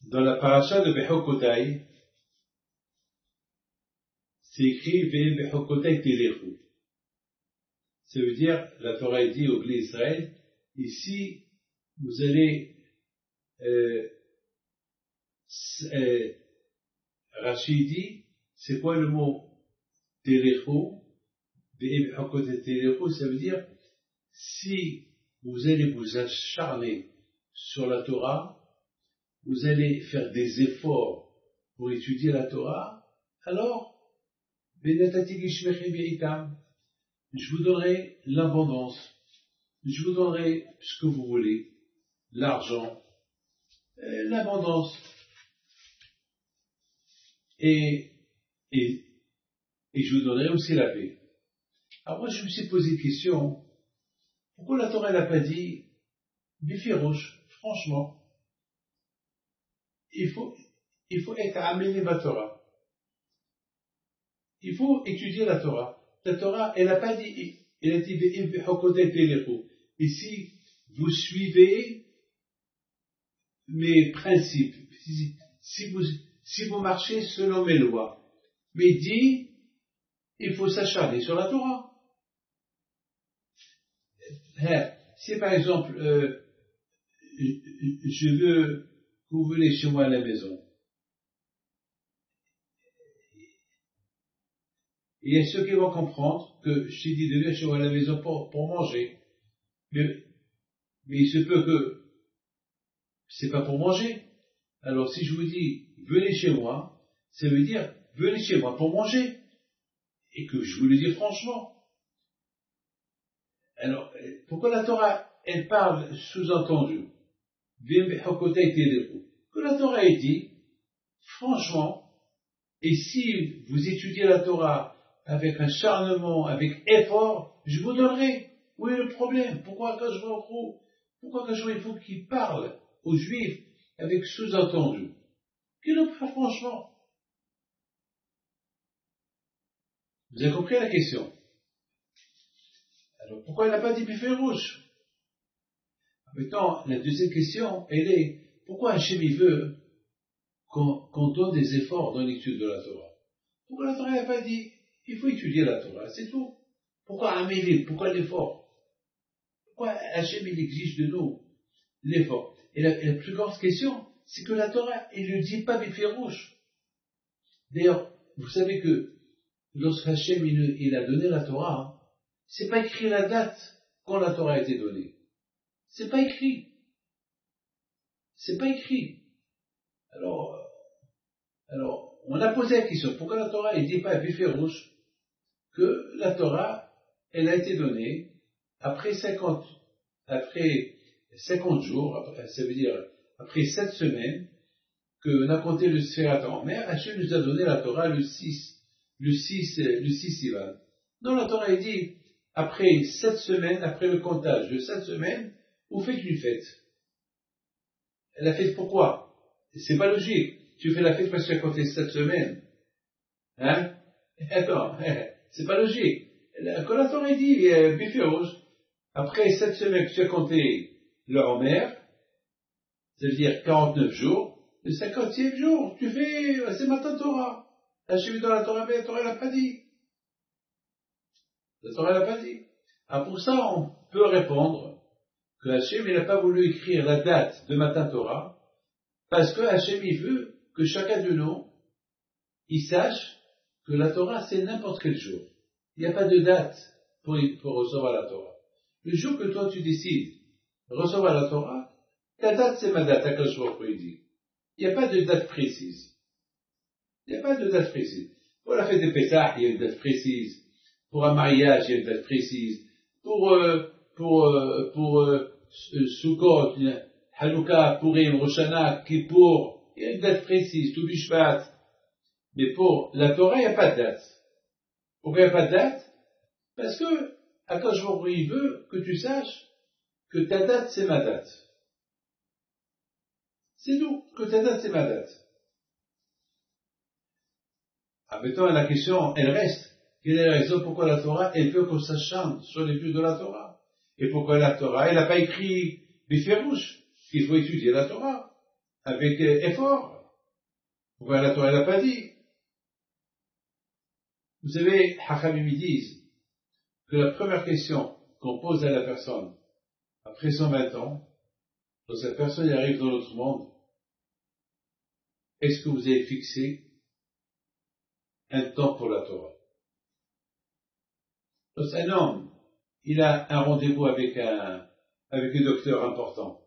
Dans la paracha de Bechokotai, c'est écrit Ve Bechokotai Telechu. Ça veut dire, la Torah dit au Bnei Israël, ici, vous allez, Rashi dit, c'est quoi le mot Telechu? Ve Bechokotai Telechu, ça veut dire, si vous allez vous acharner sur la Torah, vous allez faire des efforts pour étudier la Torah, alors, je vous donnerai l'abondance, je vous donnerai ce que vous voulez, l'argent, l'abondance, et je vous donnerai aussi la paix. Alors moi je me suis posé une question, pourquoi la Torah n'a pas dit Bifirouche, franchement, il faut être amené ma Torah. Il faut étudier la Torah. La Torah, elle n'a pas dit, elle a dit, ici, vous suivez mes principes, si vous marchez selon mes lois. Mais dit, il faut s'acharner sur la Torah. Si par exemple, je veux que vous venez chez moi à la maison, il y a ceux qui vont comprendre que je t'ai dit de venir chez moi à la maison pour manger. Mais il se peut que c'est pas pour manger. Alors si je vous dis, venez chez moi, ça veut dire, venez chez moi pour manger. Et que je vous le dis franchement. Alors, pourquoi la Torah, elle parle sous-entendu? Que la Torah est dit, franchement, et si vous étudiez la Torah avec acharnement, avec effort, je vous donnerai. Où est le problème? Pourquoi quand il faut qu'il parle aux Juifs avec sous-entendu? Qu'il le parle franchement. Vous avez compris la question? Alors pourquoi il n'a pas dit buffet rouge? Maintenant, la deuxième question, elle est, pourquoi Hachem il veut qu'on donne des efforts dans l'étude de la Torah? Pourquoi la Torah n'a pas dit, il faut étudier la Torah, c'est tout? Pourquoi amélior? Pourquoi l'effort? Pourquoi Hachem il exige de nous l'effort? Et la plus grande question, c'est que la Torah, elle ne dit pas buffet rouge. D'ailleurs, vous savez que lorsque Hachem il a donné la Torah, c'est pas écrit la date quand la Torah a été donnée. C'est pas écrit. C'est pas écrit. Alors, on a posé la question, pourquoi la Torah ne dit pas à buffet rouge que la Torah, elle a été donnée après 50 jours, ça veut dire après 7 semaines, que n'a compté le Sfirat Omer, Hachem nous a donné la Torah le 6 Sivan. Non, la Torah est dit, après 7 semaines, après le comptage de 7 semaines, vous faites une fête. La fête pourquoi? C'est pas logique. Tu fais la fête parce que tu as compté 7 semaines. Hein? Attends, c'est pas logique. Quand la Torah dit, Bifirouj, après 7 semaines que tu as compté le Homer, ça veut dire 49 jours, le 50e jour, tu fais, c'est Matan Torah. Hachem dans la Torah, mais la Torah l'a pas dit. La Torah l'a pas dit. Alors pour ça, on peut répondre que Hachem, il n'a pas voulu écrire la date de Matan Torah, parce que Hachem, il veut que chacun de nous, il sache que la Torah, c'est n'importe quel jour. Il n'y a pas de date pour recevoir la Torah. Le jour que toi, tu décides de recevoir la Torah, ta date, c'est ma date, à quel jour il dit. Il n'y a pas de date précise. Il n'y a pas de date précise. Pour la fête de Pessah, il y a une date précise. Pour un mariage, il y a une date précise. Pour Sukkot, Hanouka, Purim, Rosh Hashanah, Kippour, il y a une date précise, tout Bishvat. Mais pour la Torah, il n'y a pas de date. Pourquoi il n'y a pas de date? Parce que, Akadosh Baruch Hu, il veut que tu saches que ta date, c'est ma date. C'est tout, que ta date, c'est ma date. Ah, maintenant, la question, elle reste. Quelle est la raison pourquoi la Torah, elle veut qu'on s'acharne sur l'étude de la Torah? Et pourquoi la Torah, elle n'a pas écrit Bifirouche? qu'il faut étudier la Torah avec effort. Pourquoi la Torah l'a pas dit? Vous savez, Hachamim disent que la première question qu'on pose à la personne après 120 ans, quand cette personne arrive dans notre monde, est-ce que vous avez fixé un temps pour la Torah? Quand un homme, il a un rendez-vous avec un docteur important,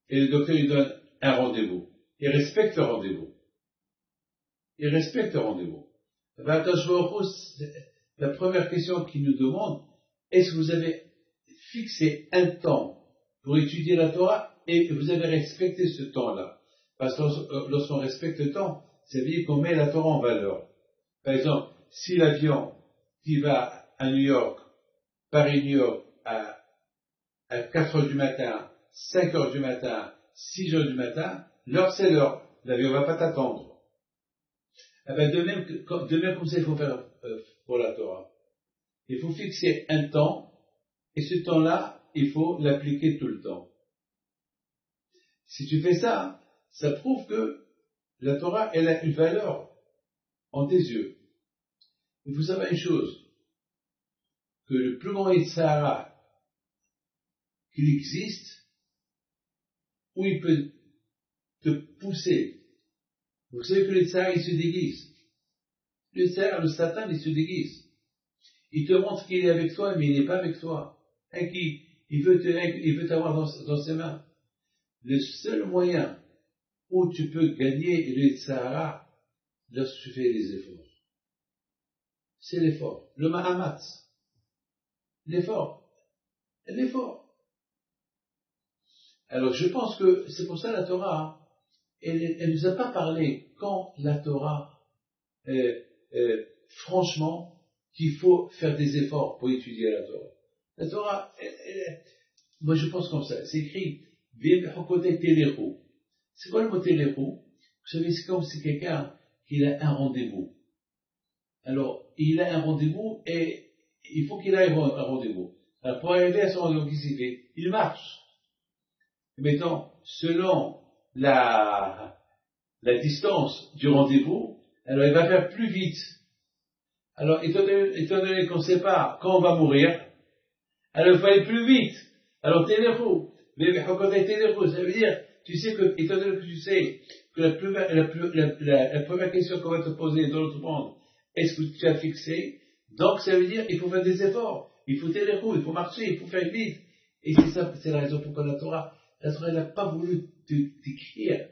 et le docteur lui donne un rendez-vous, il respecte le rendez-vous. Il respecte le rendez-vous. La première question qu'il nous demande, est-ce que vous avez fixé un temps pour étudier la Torah et vous avez respecté ce temps-là? Parce que lorsqu'on respecte le temps, ça veut dire qu'on met la Torah en valeur. Par exemple, si l'avion qui va à New York, Paris-New York, à 4 heures du matin, 5 heures du matin, 6 heures du matin, l'heure c'est l'heure. L'avion ne va pas t'attendre. Eh bien, de même comme ça, il faut faire pour la Torah. Il faut fixer un temps, et ce temps-là, il faut l'appliquer tout le temps. Si tu fais ça, ça prouve que la Torah, elle a une valeur en tes yeux. Il faut savoir une chose, que le plus grand Sahara qu'il existe, où il peut te pousser. Vous savez que le Sahara, il se déguise. Le Sahara, le Satan, il se déguise. Il te montre qu'il est avec toi, mais il n'est pas avec toi. Il veut t'avoir dans ses mains. Le seul moyen où tu peux gagner le Sahara, lorsque tu fais les efforts, c'est l'effort. Le Mahamat. L'effort. Alors je pense que c'est pour ça la Torah, elle nous a pas parlé quand la Torah, franchement, qu'il faut faire des efforts pour étudier la Torah. La Torah, moi je pense comme ça, c'est écrit, c'est quoi le mot téléro? Vous savez, c'est comme si quelqu'un qui a un rendez-vous. Alors, il a un rendez-vous et il faut qu'il aille à un rendez-vous. Alors, pour arriver à son rendez-vous, qu'est-ce qu'il fait? Il marche. Mettons, selon la distance du rendez-vous, alors il va faire plus vite. Alors, étant donné qu'on ne sait pas quand on va mourir, alors il faut aller plus vite. Alors, téléro, ça veut dire, tu sais que, étant donné que tu sais que la première question qu'on va te poser dans l'autre monde, est-ce que tu as fixé? Donc, ça veut dire, il faut faire des efforts. Il faut téléro, il faut marcher, il faut faire vite. Et c'est ça, c'est la raison pourquoi la Torah n'a pas voulu t'écrire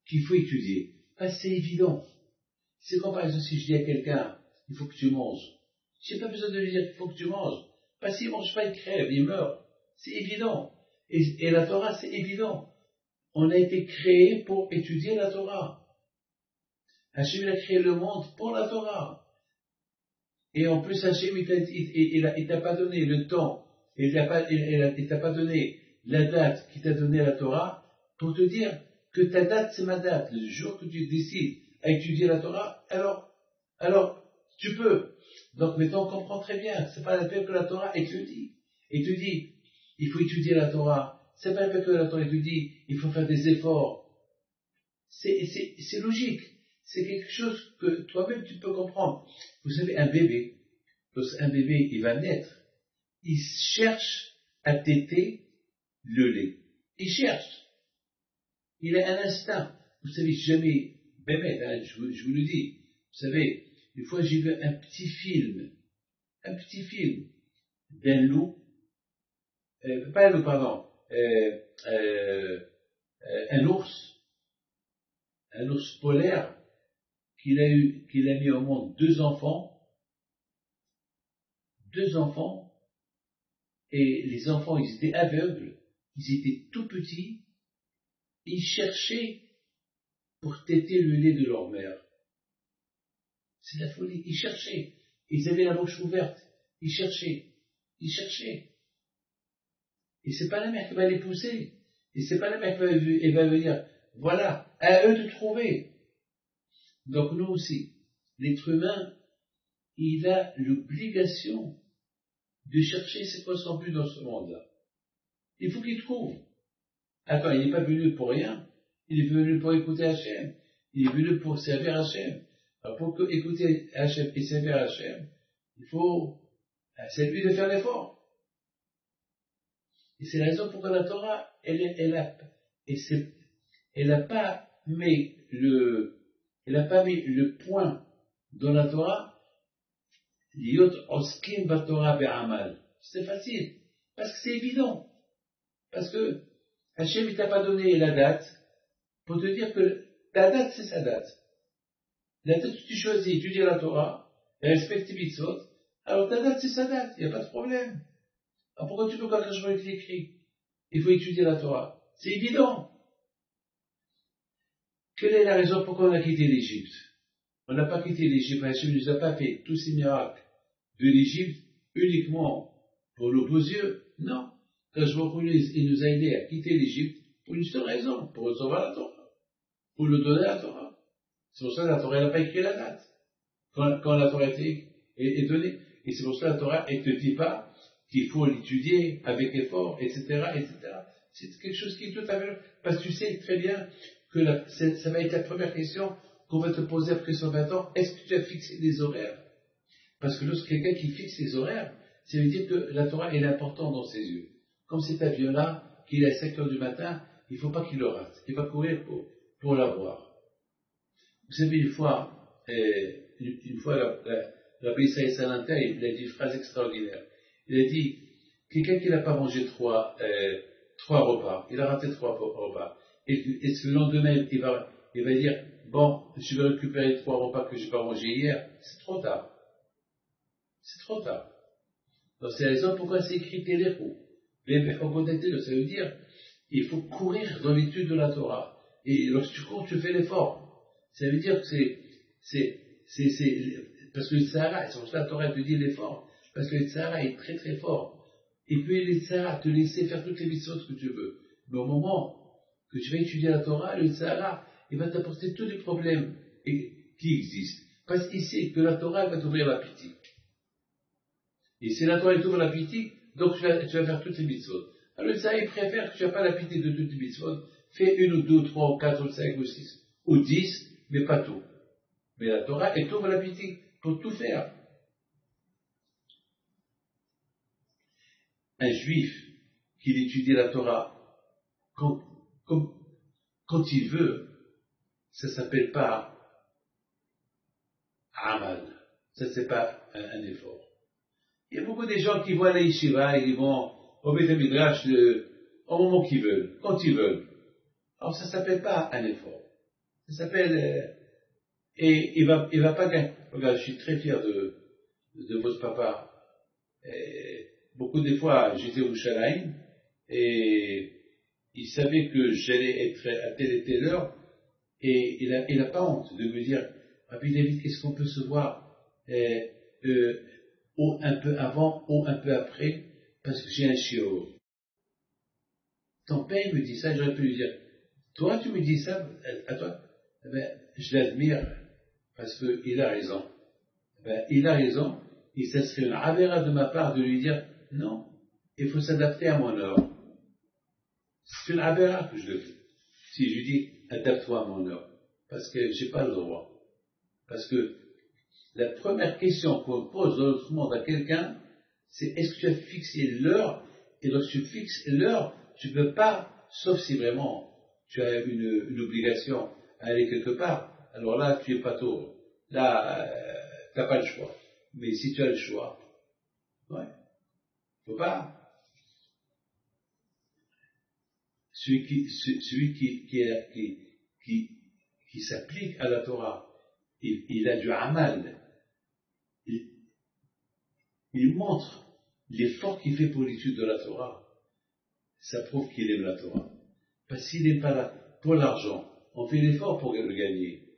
qu'il faut étudier. Parce que c'est évident. C'est comme par exemple si je dis à quelqu'un, il faut que tu manges. Je n'ai pas besoin de lui dire qu'il faut que tu manges. Parce qu'il ne mange pas, il crève, il meurt. C'est évident. Et la Torah, c'est évident. On a été créé pour étudier la Torah. Hachem a créé le monde pour la Torah. Et en plus, Hachem, il t'a pas donné le temps, il t'a pas donné la date qu'il t'a donné à la Torah pour te dire que ta date, c'est ma date. Le jour que tu décides à étudier la Torah, alors, tu peux. Donc maintenant, on comprend très bien. C'est pas la peine que la Torah étudie. Étudie. Il faut étudier la Torah. C'est pas la peine que la Torah étudie. Il faut faire des efforts. C'est logique. C'est quelque chose que toi-même tu peux comprendre. Vous savez, un bébé, lorsqu'un bébé, il va naître, il cherche à téter le lait. Il cherche. Il a un instinct. Vous savez, jamais, bébé, hein, je vous le dis. Vous savez, une fois j'ai vu un petit film d'un loup, pas un loup, pardon, un ours polaire, qu'il a mis au monde deux enfants, et les enfants, ils étaient aveugles, ils étaient tout petits, ils cherchaient pour téter le lait de leur mère. C'est la folie, ils cherchaient, ils avaient la bouche ouverte, ils cherchaient. Et c'est pas la mère qui va les pousser, et c'est pas la mère qui va venir, voilà, à eux de trouver. Donc nous aussi, l'être humain, il a l'obligation de chercher c'est quoi son but dans ce monde-là. Il faut qu'il trouve. Attends, il n'est pas venu pour rien. Il est venu pour écouter Hachem. Il est venu pour servir Hachem. Alors pour écouter Hachem et servir Hachem, c'est lui de faire l'effort. Et c'est la raison pour laquelle la Torah, elle n'a pas mis le point dans la Torah, liot oskim batorah be'amal. C'est facile. Parce que c'est évident. Parce que Hachem, il t'a pas donné la date pour te dire que la date, c'est sa date. La date que tu choisis, tu dis la Torah, et respecte tes mitzvot, alors ta date, c'est sa date, il n'y a pas de problème. Alors pourquoi tu peux pas que je vois écrit? Il faut étudier la Torah. C'est évident. Quelle est la raison pourquoi on a quitté l'Égypte? On n'a pas quitté l'Égypte, Hachem ne nous a pas fait tous ces miracles de l'Égypte uniquement pour nos beaux yeux. Non. Quand je vois il nous a aidés à quitter l'Égypte pour une seule raison, pour recevoir la Torah, pour nous donner la Torah. C'est pour ça que la Torah n'a pas écrit la date. Quand la Torah est donnée. Et c'est pour ça que la Torah, elle ne te dit pas qu'il faut l'étudier avec effort, etc., etc. C'est quelque chose qui est tout à fait... Parce que tu sais très bien que ça va être la première question qu'on va te poser après 120 ans. Est-ce que tu as fixé des horaires? Parce que lorsque quelqu'un qui fixe ses horaires, ça veut dire que la Torah est importante dans ses yeux. Comme cet avion-là, qu'il est à 5 heures du matin, il ne faut pas qu'il le rate. Il va courir pour l'avoir. Vous savez, une fois Rabbi Israël Salanter, il a dit une phrase extraordinaire. Il a dit, quelqu'un qui n'a pas mangé trois repas, il a raté 3 repas, et ce lendemain, il va dire, bon, je vais récupérer 3 repas que je n'ai pas mangé hier, c'est trop tard. C'est trop tard. Donc c'est la raison pourquoi c'est écrit Téléro. Ça veut dire, il faut courir dans l'étude de la Torah. Et lorsque tu cours, tu fais l'effort. Ça veut dire que parce que le Sahara, c'est pour ça que la Torah te dit l'effort, parce que le Sahara est très très fort. Et puis le Sahara te laisser faire toutes les missions que tu veux. Mais au moment que tu vas étudier la Torah, le Sahara, il va t'apporter tous les problèmes qui existent. Parce qu'il sait que la Torah va t'ouvrir l'appétit. Et si la Torah t'ouvre l'appétit, donc tu vas faire toutes les mitzvot. Alors le Sahara, il préfère que tu n'aies pas l'appétit de toutes les mitzvot. Fais 1 ou 2 ou 3 ou 4 ou 5 ou 6 ou 10, mais pas tout. Mais la Torah, elle t'ouvre l'appétit pour tout faire. Un juif qui étudie la Torah quand il veut, ça ne s'appelle pas amal. Ça, c'est pas un effort. Il y a beaucoup de gens qui vont à la yeshiva et ils vont au Beth Midrash au moment qu'ils veulent, quand ils veulent. Alors ça ne s'appelle pas un effort. Ça s'appelle... et il va pas gagner. Regarde, je suis très fier de votre papa. Et beaucoup de fois, j'étais au Shalaim et il savait que j'allais être à telle et telle heure et il n'a pas honte de me dire, Rabbi David, est-ce qu'on peut se voir ou un peu avant ou un peu après parce que j'ai un chiot. Ton père il me dit ça, j'aurais pu lui dire, toi tu me dis ça à toi, je l'admire parce qu'il a raison. Il a raison, et ça serait une avéra de ma part de lui dire, non, il faut s'adapter à mon heure. C'est une avéra que je le fais. Si je lui dis, adapte-toi à mon heure, parce que j'ai pas le droit. Parce que la première question qu'on pose dans notre monde à quelqu'un, c'est est-ce que tu as fixé l'heure? Et lorsque tu fixes l'heure, tu ne peux pas, sauf si vraiment tu as une obligation à aller quelque part, alors là, tu es pas tôt. Là, tu n'as pas le choix. Mais si tu as le choix, ouais, faut pas. Celui qui s'applique à la Torah, il a du amal. Il montre l'effort qu'il fait pour l'étude de la Torah. Ça prouve qu'il aime la Torah. Parce qu'il n'est pas là pour l'argent. On fait l'effort pour le gagner,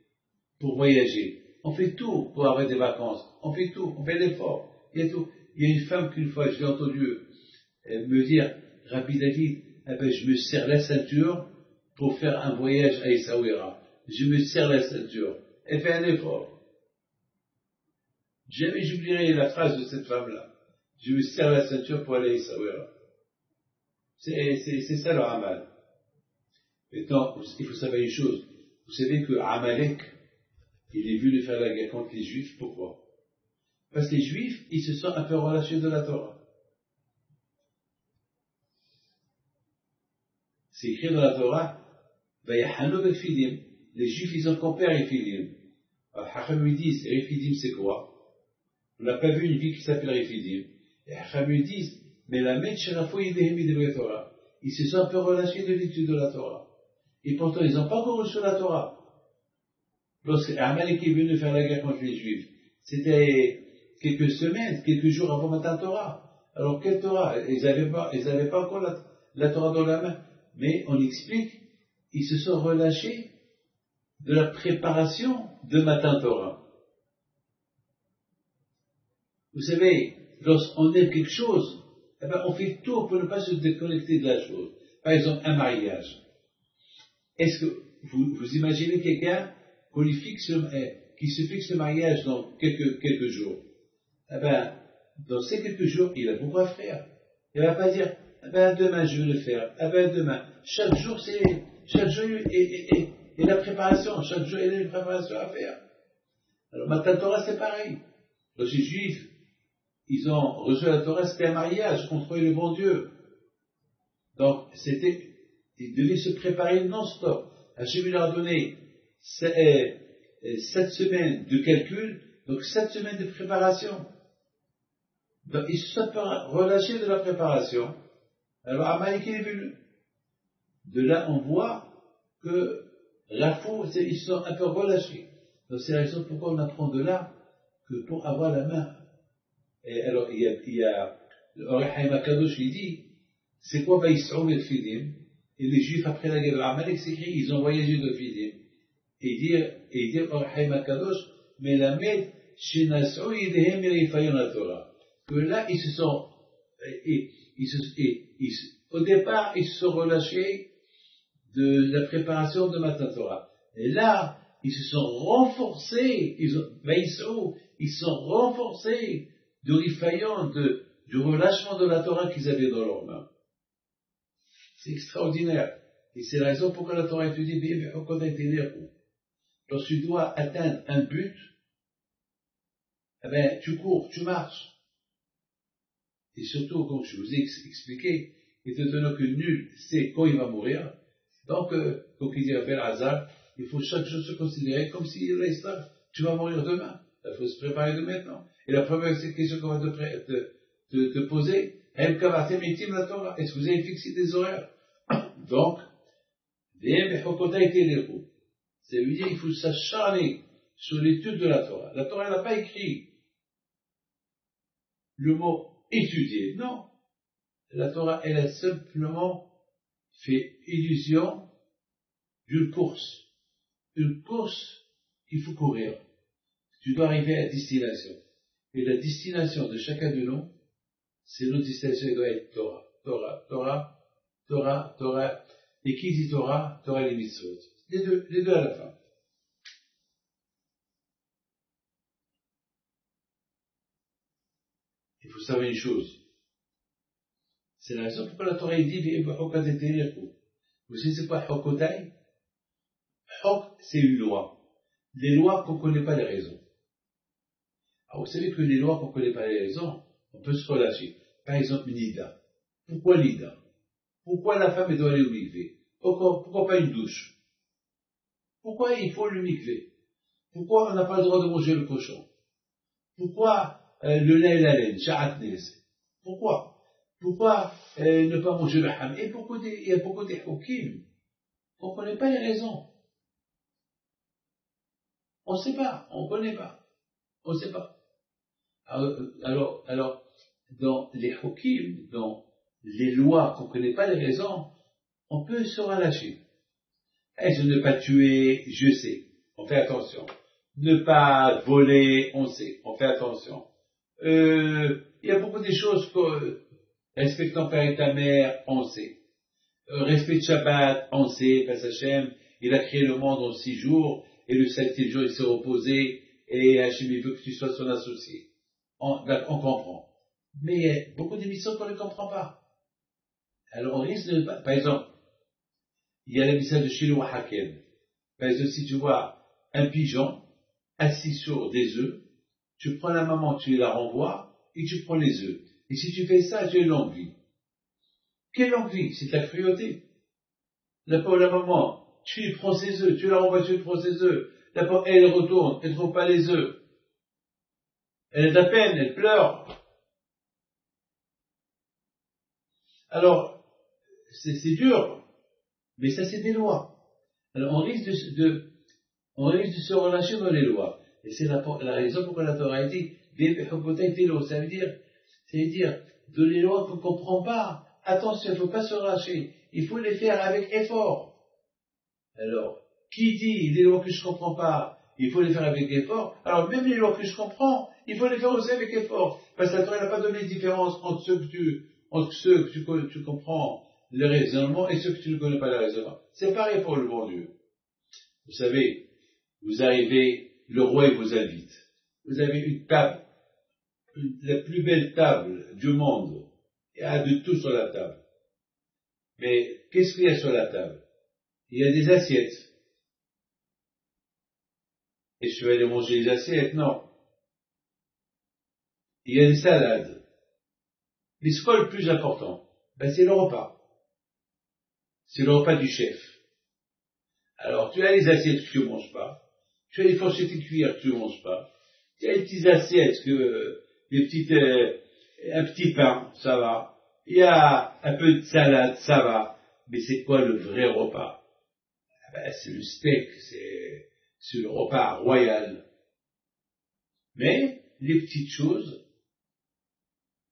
pour voyager. On fait tout pour avoir des vacances. On fait tout, on fait l'effort. Il y a tout. Il y a une femme qu'une fois, je l'ai entendu me dire, Rabbi David, je me serre la ceinture pour faire un voyage à Essaouira. Je me serre la ceinture. Elle fait un effort. Jamais j'oublierai la phrase de cette femme-là. Je me serre la ceinture pour aller à Essaouira. C'est ça le ramal. Maintenant, il faut savoir une chose. Vous savez que Amalek, il est venu faire la guerre contre les Juifs. Pourquoi? Parce que les Juifs, ils se sont un peu relâchés de la Torah. C'est écrit dans la Torah, les Juifs, ils ont compris Refidim. Alors, Hacham lui disent, Refidim, c'est quoi? On n'a pas vu une ville qui s'appelle Refidim. Et Hacham lui disent, mais la Torah. Ils se sont un peu relâchés de l'étude de la Torah. Et pourtant, ils n'ont pas encore reçu la Torah. Lorsque Amalek est venu faire la guerre contre les Juifs, c'était quelques semaines, quelques jours avant Matan Torah. Alors, quelle Torah? Ils n'avaient pas encore la Torah dans la main. Mais on explique, ils se sont relâchés de la préparation de Matan Torah. Vous savez, lorsqu'on aime quelque chose, eh ben, on fait tout pour ne pas se déconnecter de la chose. Par exemple, un mariage. Est-ce que vous imaginez quelqu'un qui se fixe le mariage dans quelques jours? Eh ben, dans ces quelques jours, il a beaucoup à faire. Il ne va pas dire, eh ben, demain je vais le faire. Eh ben, demain. Chaque jour est la préparation. Chaque jour, il y a une préparation à faire. Alors, Matan Torah, c'est pareil. Donc, les Juifs, ils ont reçu la Torah, c'était un mariage contre le bon Dieu. Donc, ils devaient se préparer non-stop. Hachem leur a donné 7 semaines de calcul, donc 7 semaines de préparation. Donc, ils se sont relâchés de la préparation. Alors, Amalek est venu. De là, on voit que la foule, ils se sont un peu relâchés. Donc, c'est la raison pourquoi on apprend de là que pour avoir la main. Et alors, il y a le Haïm Akadosh, il dit, c'est quoi Vaïs'ou et Fidim? Et les Juifs, après la guerre de Amalek, c'est écrit, ils ont voyagé de Fidim. Et il dit Haïm Akadosh, mais la med, chez Nas'ou, Yidehem, Yerifayon la Torah. Que là, ils se sont, au départ, ils se sont relâchés de la préparation de Matan Torah. Et là, ils se sont renforcés, ils se sont renforcés du rifayon, du relâchement de la Torah qu'ils avaient dans leurs mains. C'est extraordinaire. Et c'est la raison pourquoi la Torah étudie bien, lorsque tu dois atteindre un but, eh ben, tu cours, tu marches. Et surtout, comme je vous ai expliqué, étant donné que nul sait quand il va mourir, donc, comme il dit à Bel Hazar, il faut chaque jour se considérer comme s'il reste là. Tu vas mourir demain. Il faut se préparer de maintenant. Et la première question qu'on va te poser, est-ce que vous avez fixé des horaires? Donc, ça veut dire qu'il faut s'acharner sur l'étude de la Torah. La Torah n'a pas écrit le mot étudier. Non. La Torah, elle a simplement fait illusion d'une course. Une course qu'il faut courir. Tu dois arriver à la destination. Et la destination de chacun de nous, c'est notre destination, elle doit être Torah. Torah, Torah, Torah, Torah. Et qui dit Torah? Torah et les mitzvot. Les deux à la fin. Il faut savoir une chose. C'est la raison pourquoi la Torah dit vous savez c'est quoi Hokotai? Hok, c'est une loi. Les lois qu'on ne connaît pas les raisons. Alors vous savez que les lois qu'on ne connaît pas les raisons, on peut se relâcher. Par exemple, Nida. Pourquoi Nida? Pourquoi la femme doit aller au mikvé? Pourquoi pas une douche? Pourquoi il faut le mikvé? Pourquoi on n'a pas le droit de manger le cochon? Pourquoi le lait et la laine? Sha'atnes. Pourquoi ne pas manger le ham? Et il y a beaucoup de hokim. On ne connaît pas les raisons. On ne sait pas, on ne connaît pas. On ne sait pas. Alors, dans les hokim, dans les lois qu'on ne connaît pas les raisons, on peut se relâcher. Est-ce ne pas tuer? Je sais. On fait attention. Ne pas voler? On sait. On fait attention. Il y a beaucoup de choses que, respecte ton père et ta mère, on sait. Respecte Shabbat, on sait, parce Hachem, il a créé le monde en 6 jours, et le 7e jour il s'est reposé, et Hachem il veut que tu sois son associé. On comprend. Mais il y a beaucoup d'émissions qu'on ne comprend pas. Alors on risque de, par exemple, il y a la mitzvah de Shiloh Hakem. Par exemple, si tu vois un pigeon assis sur des œufs, tu prends la maman, tu la renvoies, et tu prends les œufs. Et si tu fais ça, tu as une longue vie. Quelle longue vie? C'est de la cruauté. La pauvre la maman, tu lui prends ses œufs, tu la renvoies, tu lui prends ses œufs. La pauvre, elle retourne, elle ne trouve pas les œufs. Elle a de la peine, elle pleure. Alors, c'est dur, mais ça c'est des lois. Alors on risque de se relâcher dans les lois. Et c'est la raison pourquoi la Torah a dit, ça veut dire, de les lois qu'on ne comprend pas. Attention, il ne faut pas se relâcher. Il faut les faire avec effort. Alors, qui dit les lois que je ne comprends pas, il faut les faire avec effort. Alors, même les lois que je comprends, il faut les faire aussi avec effort. Parce que la Torah n'a pas donné de différence entre ceux que tu comprends le raisonnement et ceux que tu ne connais pas le raisonnement. C'est pareil pour le bon Dieu. Vous savez, vous arrivez, le roi vous invite. Vous avez une table, la plus belle table du monde. Il y a de tout sur la table. Mais qu'est-ce qu'il y a sur la table? Il y a des assiettes. Et je vais aller manger les assiettes? Non. Il y a des salades. Mais ce quoi le plus important? C'est le repas. C'est le repas du chef. Alors, tu as les assiettes que tu ne manges pas. Tu as les fourchettes et cuillères que tu ne manges pas. Tu as les petites assiettes un petit pain, ça va. Il y a un peu de salade, ça va. Mais c'est quoi le vrai repas? C'est le steak, c'est le repas royal. Mais les petites choses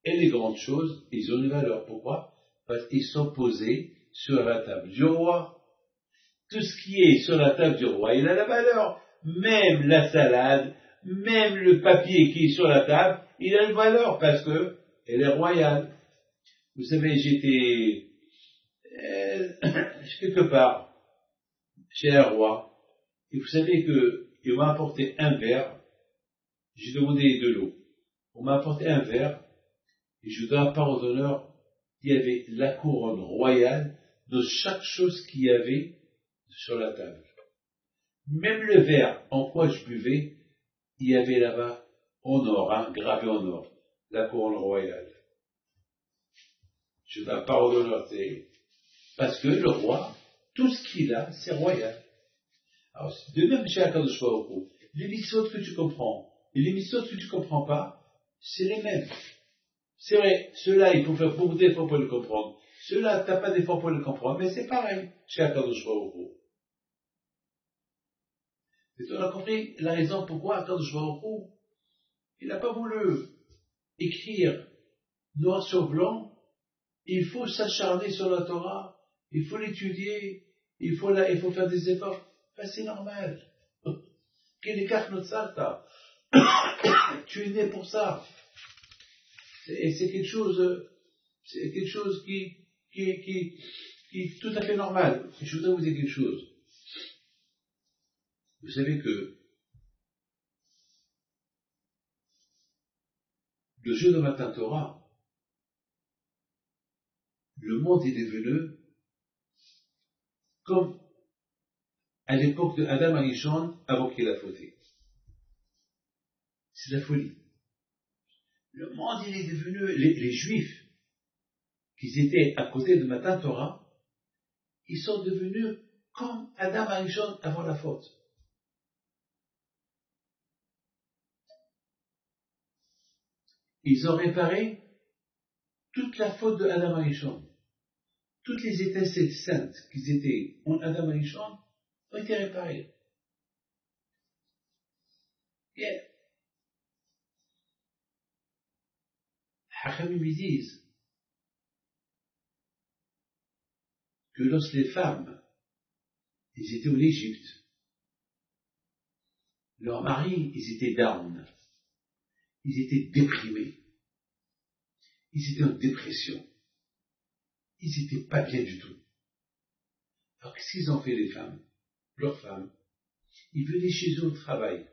et les grandes choses, ils ont une valeur. Pourquoi? Parce qu'ils sont posés sur la table du roi. Tout ce qui est sur la table du roi, il a la valeur. Même la salade, même le papier qui est sur la table, il a une valeur parce que elle est royale. Vous savez, j'étais quelque part chez un roi, et vous savez qu'il m'a apporté un verre, j'ai demandé de l'eau. On m'a apporté un verre, et je dois par d'honneur, il y avait la couronne royale de chaque chose qu'il y avait sur la table. Même le verre en quoi je buvais, il y avait là-bas en or, gravé en or, la couronne royale. Je dois par d'honneur, parce que le roi, tout ce qu'il a, c'est royal. Alors, de même chez Akadosh Baruch Hu, les mitzvot que tu comprends et les mitzvot que tu comprends pas, c'est les mêmes. C'est vrai, ceux-là, il faut faire beaucoup d'efforts pour le comprendre. Ceux-là, t'as pas d'efforts pour le comprendre, mais c'est pareil chez Akadosh Baruch Hu. Et tu as compris la raison pourquoi Akadosh Baruch Hu, il n'a pas voulu écrire noir sur blanc. Il faut s'acharner sur la Torah, il faut l'étudier, il faut faire des efforts. C'est normal. Quel écart notre salta? Tu es né pour ça. Et c'est quelque chose qui est tout à fait normal. Je voudrais vous dire quelque chose. Vous savez que le jour de matin Torah, le monde est devenu comme à l'époque de Adam Arishon avant qu'il ait fauté. C'est la folie. Le monde, il est devenu, les Juifs, qui étaient à côté de Matan Torah, ils sont devenus comme Adam Arishon avant la faute. Ils ont réparé toute la faute de Adam Arishon. Toutes les étincelles saintes qui étaient en Adam Arishon ont été réparées. Bien. Hachamim disent que lorsque les femmes, ils étaient en Égypte, leurs maris, ils étaient down, ils étaient déprimés, ils étaient en dépression, ils n'étaient pas bien du tout. Alors qu'est-ce qu'ils ont fait les femmes, leurs femmes? Ils venaient chez eux au travail.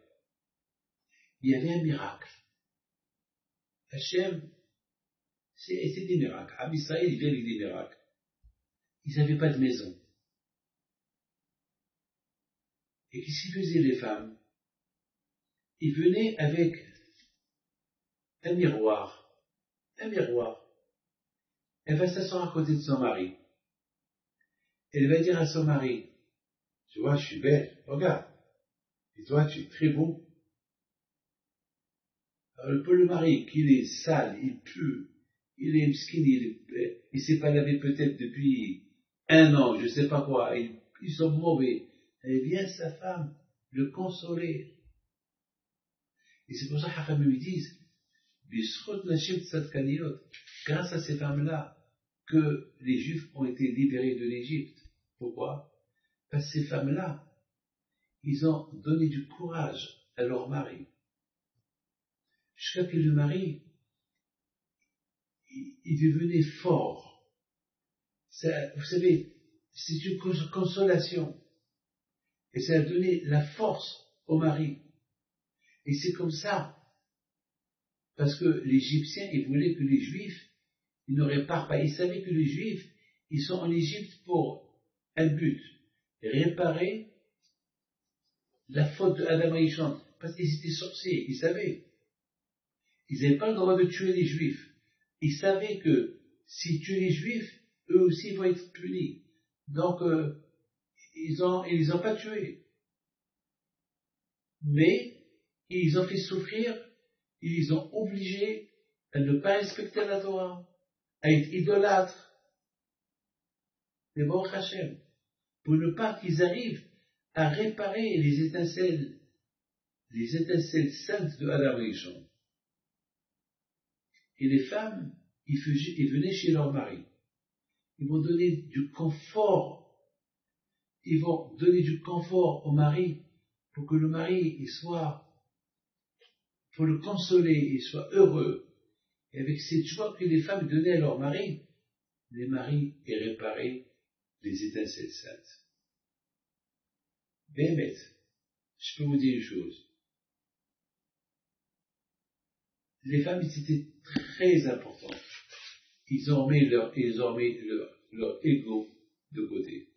Il y avait un miracle. Hachem, c'est des miracles. À Israël, il vient avec des miracles. Ils n'avaient pas de maison. Et qu'est-ce qu'ils faisaient les femmes? Ils venaient avec un miroir. Elle va s'asseoir à côté de son mari. Elle va dire à son mari, tu vois, je suis belle, regarde. Et toi, tu es très beau. Alors, pour le mari, qu'il est sale, il pue, il est skinny, il s'est pas lavé peut-être depuis 1 an, je sais pas quoi, ils sont mauvais. Elle vient sa femme le consoler. Et c'est pour ça que les lui disent, grâce à ces femmes-là, que les Juifs ont été libérés de l'Égypte. Pourquoi? Parce que ces femmes-là, ils ont donné du courage à leur mari. Jusqu'à que le mari, il devenait fort. Ça, vous savez, c'est une consolation. Et ça a donné la force au mari. Et c'est comme ça. Parce que l'Égyptien, il voulait que les Juifs, ils ne réparent pas. Ils savaient que les Juifs, ils sont en Égypte pour un but. Réparer la faute de Adam et Ève. Parce qu'ils étaient sorciers, ils savaient. Ils n'avaient pas le droit de tuer les Juifs. Ils savaient que s'ils tuent les Juifs, eux aussi vont être punis. Donc, ils les ont pas tués. Mais, ils ont fait souffrir, ils les ont obligés à ne pas respecter la Torah, à être idolâtres. Mais bon, Hachem, pour ne pas qu'ils arrivent à réparer les étincelles saintes de Adam et Ève. Et les femmes, ils venaient chez leur mari. Ils vont donner du confort. Ils vont donner du confort au mari pour que le mari, pour le consoler, il soit heureux. Et avec cette joie que les femmes donnaient à leur mari, les maris aient réparé les étincelles saintes. Bémet, je peux vous dire une chose. Les femmes, étaient très importantes. Ils ont mis leur ego de côté.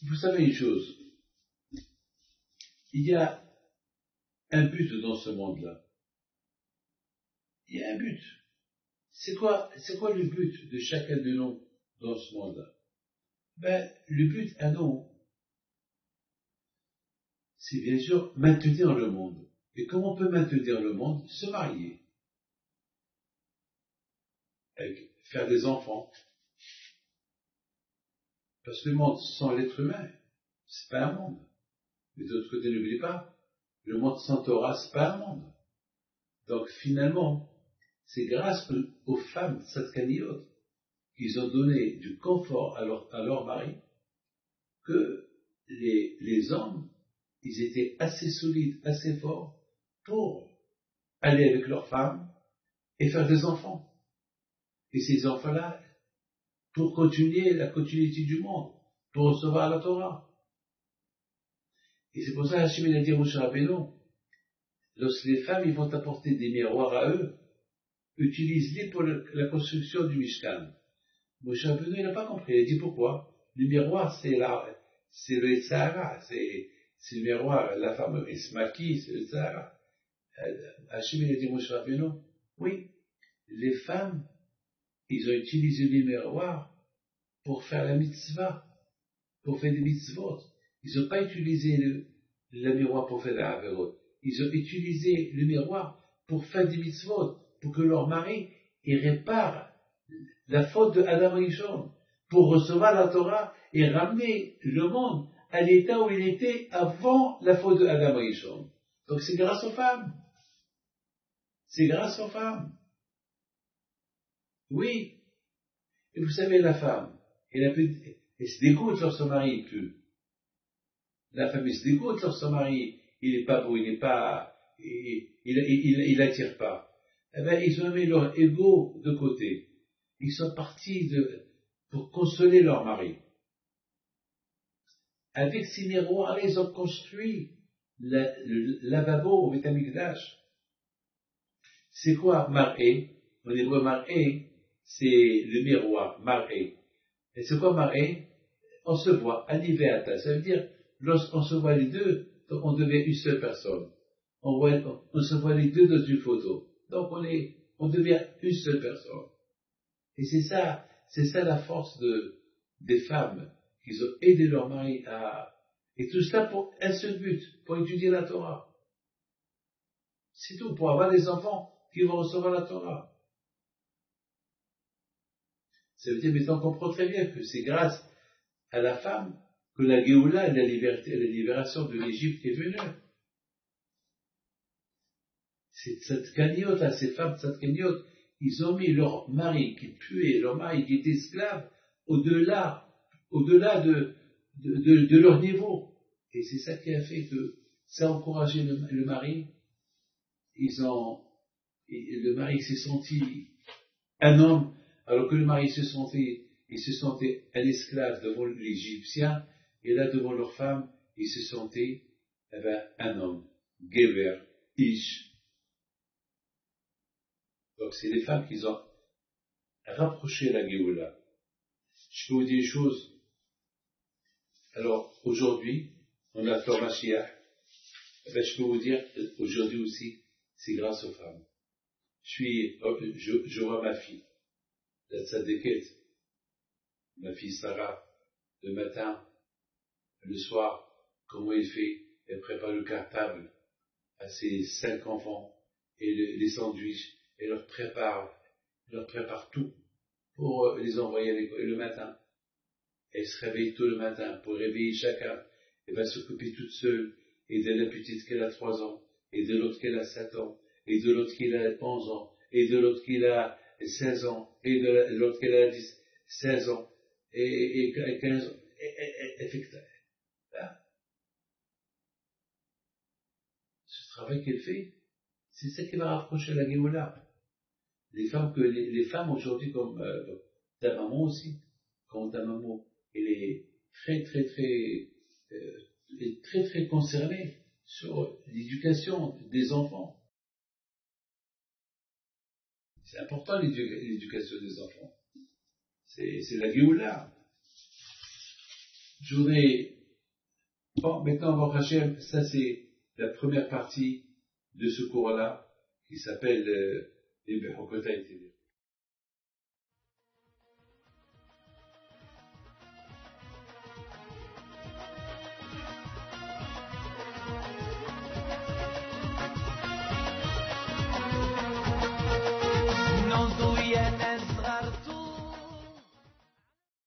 Vous savez une chose, il y a un but dans ce monde-là. Il y a un but. C'est quoi le but de chacun de nous dans ce monde-là? Le but à nous, c'est bien sûr maintenir le monde. Et comment on peut maintenir le monde? Se marier. Faire des enfants. Parce que le monde sans l'être humain, c'est pas un monde. Mais de l'autre côté, n'oubliez pas, le monde sans Torah, c'est pas un monde. Donc finalement, c'est grâce aux femmes tzadkaniyot qu'ils ont donné du confort à leur mari que les hommes, ils étaient assez solides, assez forts pour aller avec leurs femmes et faire des enfants. Et ces enfants-là, pour continuer la continuité du monde, pour recevoir la Torah. Et c'est pour ça Hachem il a dit à Moshe Rabbeinu, lorsque les femmes ils vont apporter des miroirs à eux, utilise-les pour la construction du Mishkan. Moshe Rabbeinu il n'a pas compris, il a dit pourquoi? Le miroir c'est le Sahara, c'est le miroir, la femme il se maquille, c'est le Sahara. Hachem il a dit à Moshe Rabbeinu, oui, les femmes ils ont utilisé les miroirs pour faire la mitzvah, pour faire des mitzvot. Ils n'ont pas utilisé le miroir pour faire la averot. Ils ont utilisé le miroir pour faire des mitzvot, pour que leur mari répare la faute de Adam et Ève, pour recevoir la Torah et ramener le monde à l'état où il était avant la faute de Adam et Ève. Donc c'est grâce aux femmes. C'est grâce aux femmes. Oui. Et vous savez, la femme, elle se dégoûte lorsque son mari pue. La femme, elle se dégoûte lorsque son mari, il n'est pas beau, il attire pas. Eh bien, ils ont mis leur ego de côté. Ils sont partis pour consoler leur mari. Avec ces miroirs-là, ils ont construit le lavabo au Beth Amikdash. C'est quoi mar'é? En hébreu, mar'é, c'est le miroir, mar'é. Et c'est quoi mar'é? On se voit, aniveata. Ça veut dire lorsqu'on se voit les deux, donc on devient une seule personne. On se voit les deux dans une photo. Donc on devient une seule personne. Et c'est ça la force des femmes, qu'ils ont aidé leur mari et tout cela pour un seul but, pour étudier la Torah. C'est tout, pour avoir des enfants qui vont recevoir la Torah. Ça veut dire, mais on comprend très bien que c'est grâce à la femme que la Géoula et la libération de l'Égypte est venue. C'est Tzadkaniot, ces femmes Tzadkaniot, ils ont mis leur mari qui puait, leur mari qui était esclave, au-delà de leur niveau. Et c'est ça qui a fait que ça a encouragé le mari. Le mari s'est senti un homme, alors que le mari se sentait un esclave devant l'Égyptien, et là devant leur femme, il se sentait un homme, Gever, Ish. Donc c'est les femmes qui ont rapproché la Géoula. Je peux vous dire une chose. Alors aujourd'hui, on attend Mashiach. Je peux vous dire, aujourd'hui aussi, c'est grâce aux femmes. Je vois ma fille, la Tzadéket, ma fille Sarah, le matin, le soir, comment elle fait, elle prépare le cartable à ses 5 enfants, et les sandwichs, elle leur prépare tout pour les envoyer à l'école. Et le matin, elle se réveille tôt le matin pour réveiller chacun. Elle va s'occuper toute seule, et de la petite qu'elle a 3 ans, et de l'autre qu'elle a 7 ans, et de l'autre qui a 11 ans, et de l'autre qui a 16 ans, et de l'autre qui a 16 ans, et 15 ans. Elle fait que là, ce travail qu'elle fait, c'est ça qui va rapprocher la Géoula. Les femmes aujourd'hui, comme ta maman aussi, comme ta maman, elle est très concernée sur l'éducation des enfants. C'est important l'éducation des enfants. C'est la Géoula. Je voudrais, maintenant, Baruch Hashem, ça c'est la première partie de ce cours-là, qui s'appelle les Bechokota.